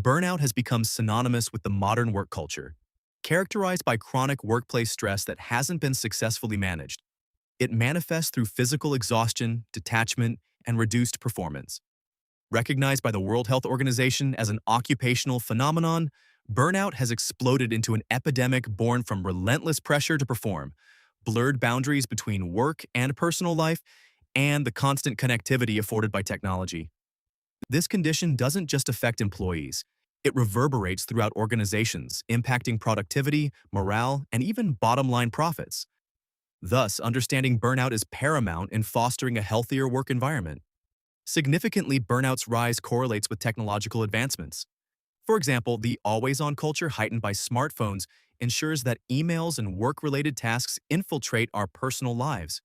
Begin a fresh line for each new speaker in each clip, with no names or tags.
Burnout has become synonymous with the modern work culture, characterized by chronic workplace stress that hasn't been successfully managed. It manifests through physical exhaustion, detachment, and reduced performance. Recognized by the World Health Organization as an occupational phenomenon, burnout has exploded into an epidemic born from relentless pressure to perform, blurred boundaries between work and personal life, and the constant connectivity afforded by technology. This condition doesn't just affect employees. It reverberates throughout organizations, impacting productivity, morale, and even bottom-line profits. Thus, understanding burnout is paramount in fostering a healthier work environment. Significantly, burnout's rise correlates with technological advancements. For example, the always-on culture heightened by smartphones ensures that emails and work-related tasks infiltrate our personal lives.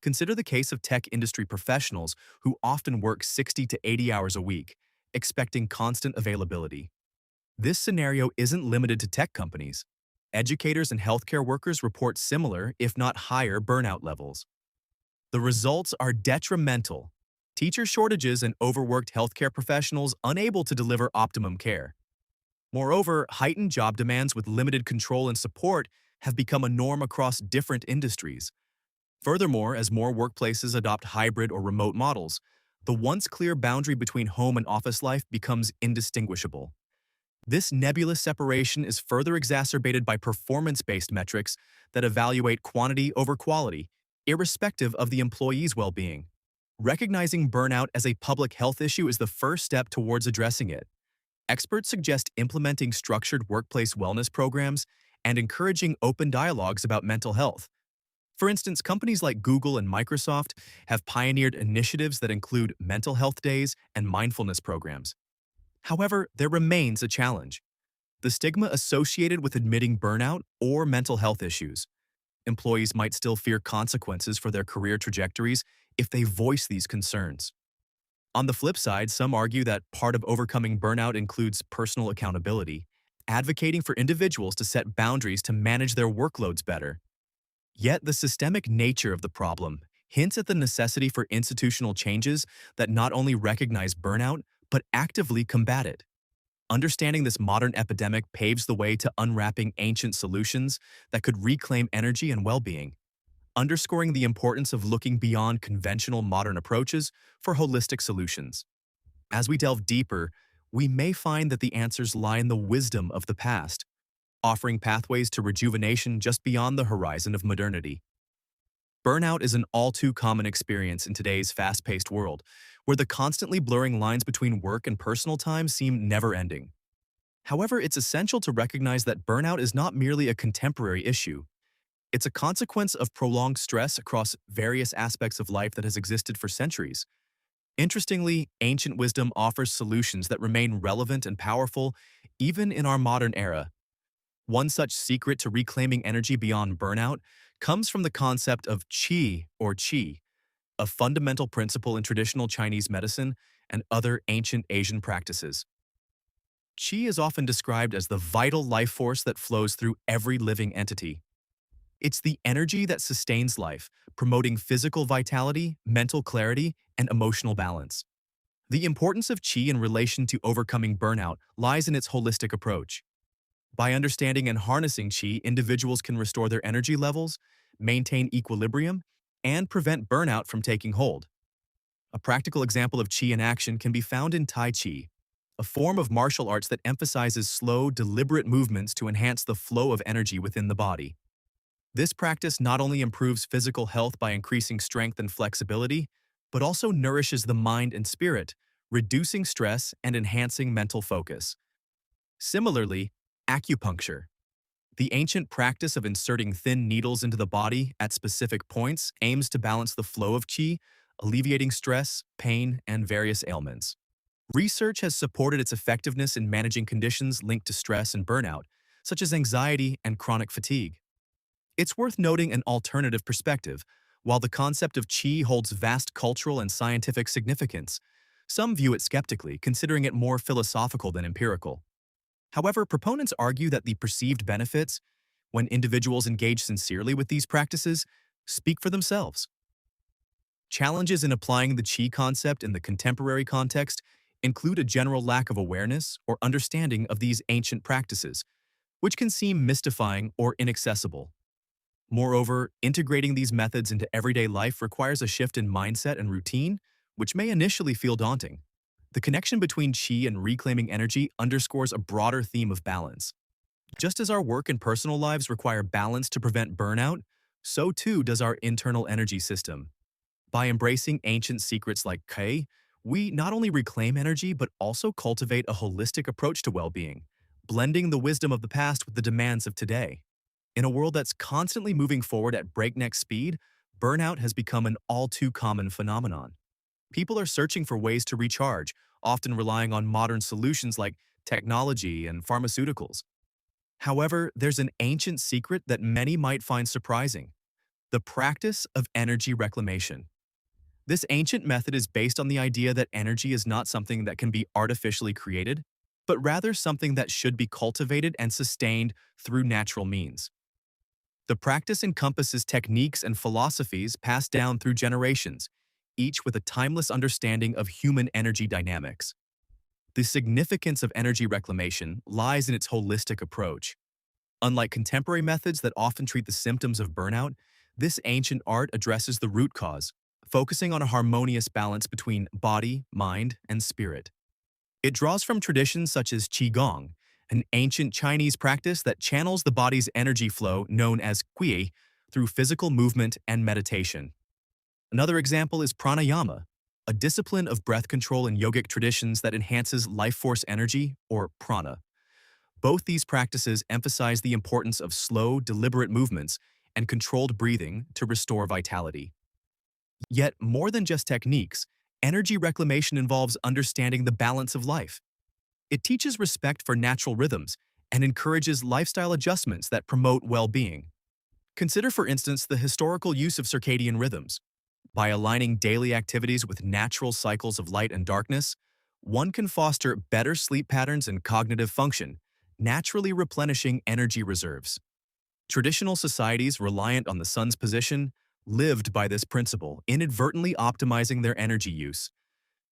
Consider the case of tech industry professionals who often work 60 to 80 hours a week, expecting constant availability. This scenario isn't limited to tech companies. Educators and healthcare workers report similar, if not higher, burnout levels. The results are detrimental. Teacher shortages and overworked healthcare professionals unable to deliver optimum care. Moreover, heightened job demands with limited control and support have become a norm across different industries. Furthermore, as more workplaces adopt hybrid or remote models, the once clear boundary between home and office life becomes indistinguishable. This nebulous separation is further exacerbated by performance-based metrics that evaluate quantity over quality, irrespective of the employee's well-being. Recognizing burnout as a public health issue is the first step towards addressing it. Experts suggest implementing structured workplace wellness programs and encouraging open dialogues about mental health. For instance, companies like Google and Microsoft have pioneered initiatives that include mental health days and mindfulness programs. However, there remains a challenge: the stigma associated with admitting burnout or mental health issues. Employees might still fear consequences for their career trajectories if they voice these concerns. On the flip side, some argue that part of overcoming burnout includes personal accountability, advocating for individuals to set boundaries to manage their workloads better. Yet the systemic nature of the problem hints at the necessity for institutional changes that not only recognize burnout, but actively combat it. Understanding this modern epidemic paves the way to unwrapping ancient solutions that could reclaim energy and well-being, underscoring the importance of looking beyond conventional modern approaches for holistic solutions. As we delve deeper, we may find that the answers lie in the wisdom of the past, offering pathways to rejuvenation just beyond the horizon of modernity. Burnout is an all-too common experience in today's fast-paced world, where the constantly blurring lines between work and personal time seem never-ending. However, it's essential to recognize that burnout is not merely a contemporary issue. It's a consequence of prolonged stress across various aspects of life that has existed for centuries. Interestingly, ancient wisdom offers solutions that remain relevant and powerful even in our modern era. One such secret to reclaiming energy beyond burnout comes from the concept of qi or qi, a fundamental principle in traditional Chinese medicine and other ancient Asian practices. Qi is often described as the vital life force that flows through every living entity. It's the energy that sustains life, promoting physical vitality, mental clarity, and emotional balance. The importance of qi in relation to overcoming burnout lies in its holistic approach. By understanding and harnessing qi, individuals can restore their energy levels, maintain equilibrium, and prevent burnout from taking hold. A practical example of qi in action can be found in Tai Chi, a form of martial arts that emphasizes slow, deliberate movements to enhance the flow of energy within the body. This practice not only improves physical health by increasing strength and flexibility, but also nourishes the mind and spirit, reducing stress and enhancing mental focus. Similarly, acupuncture, the ancient practice of inserting thin needles into the body at specific points, aims to balance the flow of qi, alleviating stress, pain, and various ailments. Research has supported its effectiveness in managing conditions linked to stress and burnout, such as anxiety and chronic fatigue. It's worth noting an alternative perspective. While the concept of qi holds vast cultural and scientific significance, some view it skeptically, considering it more philosophical than empirical. However, proponents argue that the perceived benefits, when individuals engage sincerely with these practices, speak for themselves. Challenges in applying the qi concept in the contemporary context include a general lack of awareness or understanding of these ancient practices, which can seem mystifying or inaccessible. Moreover, integrating these methods into everyday life requires a shift in mindset and routine, which may initially feel daunting. The connection between qi and reclaiming energy underscores a broader theme of balance. Just as our work and personal lives require balance to prevent burnout, so too does our internal energy system. By embracing ancient secrets like Qi, we not only reclaim energy but also cultivate a holistic approach to well-being, blending the wisdom of the past with the demands of today. In a world that's constantly moving forward at breakneck speed, burnout has become an all-too-common phenomenon. People are searching for ways to recharge, often relying on modern solutions like technology and pharmaceuticals. However, there's an ancient secret that many might find surprising: the practice of energy reclamation. This ancient method is based on the idea that energy is not something that can be artificially created, but rather something that should be cultivated and sustained through natural means. The practice encompasses techniques and philosophies passed down through generations, each with a timeless understanding of human energy dynamics. The significance of energy reclamation lies in its holistic approach. Unlike contemporary methods that often treat the symptoms of burnout, this ancient art addresses the root cause, focusing on a harmonious balance between body, mind, and spirit. It draws from traditions such as Qigong, an ancient Chinese practice that channels the body's energy flow known as qi through physical movement and meditation. Another example is pranayama, a discipline of breath control in yogic traditions that enhances life force energy, or prana. Both these practices emphasize the importance of slow, deliberate movements and controlled breathing to restore vitality. Yet, more than just techniques, energy reclamation involves understanding the balance of life. It teaches respect for natural rhythms and encourages lifestyle adjustments that promote well-being. Consider, for instance, the historical use of circadian rhythms. By aligning daily activities with natural cycles of light and darkness, one can foster better sleep patterns and cognitive function, naturally replenishing energy reserves. Traditional societies reliant on the sun's position lived by this principle, inadvertently optimizing their energy use.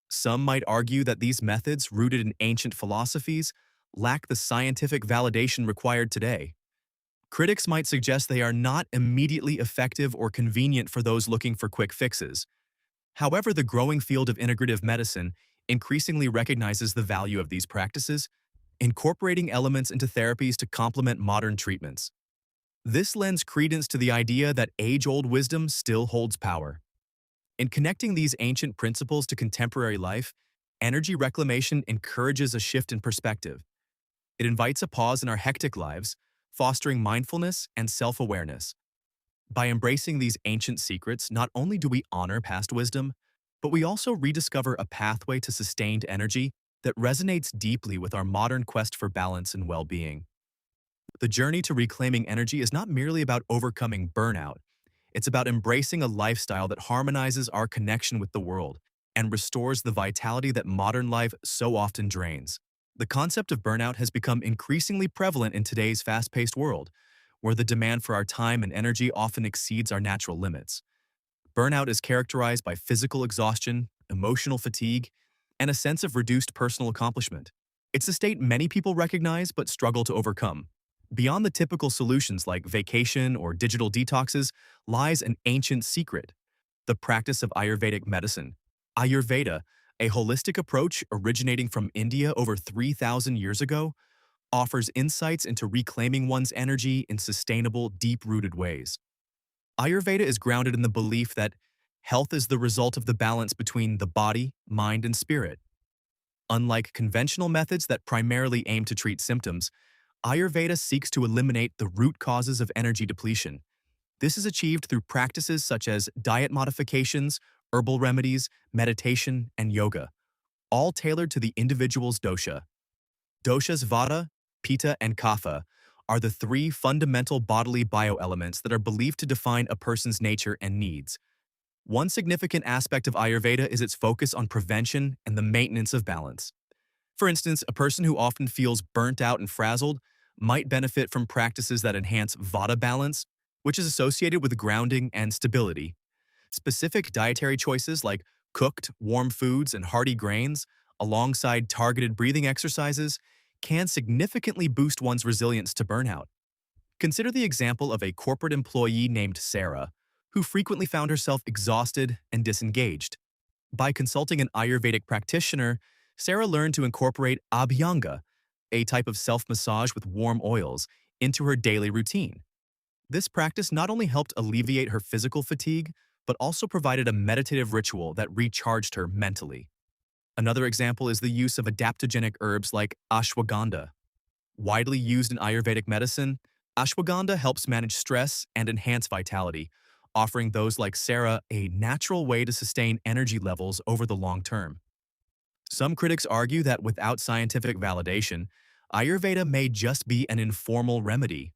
Some might argue that these methods, rooted in ancient philosophies, lack the scientific validation required today. Critics might suggest they are not immediately effective or convenient for those looking for quick fixes. However, the growing field of integrative medicine increasingly recognizes the value of these practices, incorporating elements into therapies to complement modern treatments. This lends credence to the idea that age-old wisdom still holds power. In connecting these ancient principles to contemporary life, energy reclamation encourages a shift in perspective. It invites a pause in our hectic lives, fostering mindfulness and self-awareness. By embracing these ancient secrets, not only do we honor past wisdom, but we also rediscover a pathway to sustained energy that resonates deeply with our modern quest for balance and well-being. The journey to reclaiming energy is not merely about overcoming burnout. It's about embracing a lifestyle that harmonizes our connection with the world and restores the vitality that modern life so often drains. The concept of burnout has become increasingly prevalent in today's fast-paced world, where the demand for our time and energy often exceeds our natural limits. Burnout is characterized by physical exhaustion, emotional fatigue, and a sense of reduced personal accomplishment. It's a state many people recognize but struggle to overcome. Beyond the typical solutions like vacation or digital detoxes lies an ancient secret: the practice of Ayurvedic medicine. Ayurveda, a holistic approach originating from India over 3,000 years ago, offers insights into reclaiming one's energy in sustainable, deep-rooted ways. Ayurveda is grounded in the belief that health is the result of the balance between the body, mind, and spirit. Unlike conventional methods that primarily aim to treat symptoms, Ayurveda seeks to eliminate the root causes of energy depletion. This is achieved through practices such as diet modifications, herbal remedies, meditation, and yoga, all tailored to the individual's dosha. Doshas Vata, Pitta, and Kapha are the three fundamental bodily bioelements that are believed to define a person's nature and needs. One significant aspect of Ayurveda is its focus on prevention and the maintenance of balance. For instance, a person who often feels burnt out and frazzled might benefit from practices that enhance Vata balance, which is associated with grounding and stability. Specific dietary choices like cooked, warm foods and hearty grains alongside targeted breathing exercises, can significantly boost one's resilience to burnout. Consider the example of a corporate employee named Sarah, who frequently found herself exhausted and disengaged. By consulting an Ayurvedic practitioner, Sarah learned to incorporate abhyanga, a type of self-massage with warm oils, into her daily routine. This practice not only helped alleviate her physical fatigue, but also provided a meditative ritual that recharged her mentally. Another example is the use of adaptogenic herbs like ashwagandha. Widely used in Ayurvedic medicine, ashwagandha helps manage stress and enhance vitality, offering those like Sarah a natural way to sustain energy levels over the long term. Some critics argue that without scientific validation, Ayurveda may just be an informal remedy.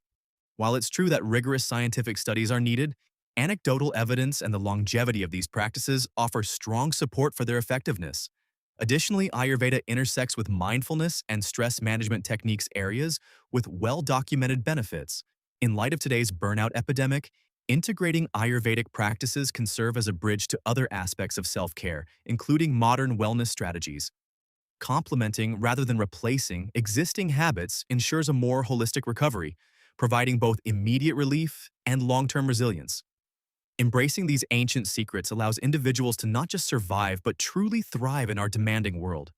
While it's true that rigorous scientific studies are needed, anecdotal evidence and the longevity of these practices offer strong support for their effectiveness. Additionally, Ayurveda intersects with mindfulness and stress management techniques areas with well-documented benefits. In light of today's burnout epidemic, integrating Ayurvedic practices can serve as a bridge to other aspects of self-care, including modern wellness strategies. Complementing rather than replacing existing habits ensures a more holistic recovery, providing both immediate relief and long-term resilience. Embracing these ancient secrets allows individuals to not just survive but truly thrive in our demanding world.